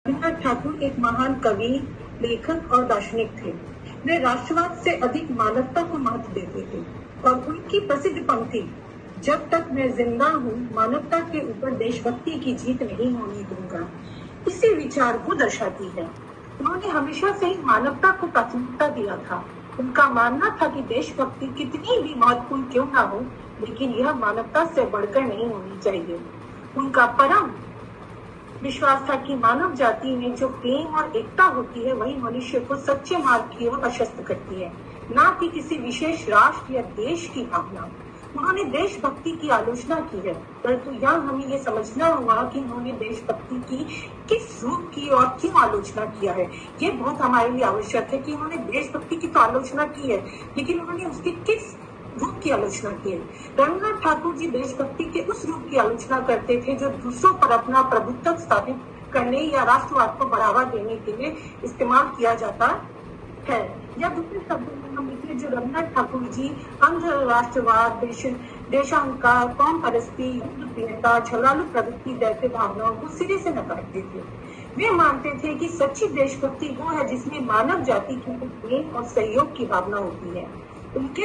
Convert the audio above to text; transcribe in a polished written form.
रविन्द्रनाथ ठाकुर एक महान कवि, लेखक और दार्शनिक थे। वे राष्ट्रवाद से अधिक मानवता को महत्व देते थे और उनकी प्रसिद्ध पंक्ति, जब तक मैं जिंदा हूँ मानवता के ऊपर देशभक्ति की जीत नहीं होने दूंगा, इसी विचार को दर्शाती है। उन्होंने हमेशा से ही मानवता को प्राथमिकता दिया था। उनका मानना था कि देशभक्ति कितनी भी महत्वपूर्ण क्यों ना हो, लेकिन यह मानवता से बढ़कर नहीं होनी चाहिए। उनका परम विश्वास था कि मानव जाति में जो प्रेम और एकता होती है वही मनुष्य को सच्चे मार्ग की ओर आश्वस्त करती है, न कि किसी विशेष राष्ट्र या देश की भावना। उन्होंने देशभक्ति की आलोचना की है, परंतु यहाँ हमें ये समझना होगा कि उन्होंने देशभक्ति की किस रूप की और क्यों आलोचना किया है। ये बहुत हमारे लिए आवश्यक है कि उन्होंने देशभक्ति की तो आलोचना की है, लेकिन उन्होंने उसके किस रूप की आलोचना की है। रविन्द्रनाथ ठाकुर जी देशभक्ति के उस रूप की आलोचना करते थे जो दूसरों पर अपना प्रभुत्व स्थापित करने या राष्ट्रवाद को बढ़ावा देने के लिए इस्तेमाल किया जाता है। या दूसरे शब्दों में हम लिखे, जो रविन्द्रनाथ ठाकुर जी अंध राष्ट्रवाद, देशांकार, कौम परस्ती, युद्ध प्रियता, झगड़ालू प्रवृत्ति जैसे भावनाओं को सिरे से नकारते थे। वे मानते थे कि सच्ची देशभक्ति वो है जिसमें मानव जाति के प्रेम और सहयोग की भावना होती है। उनके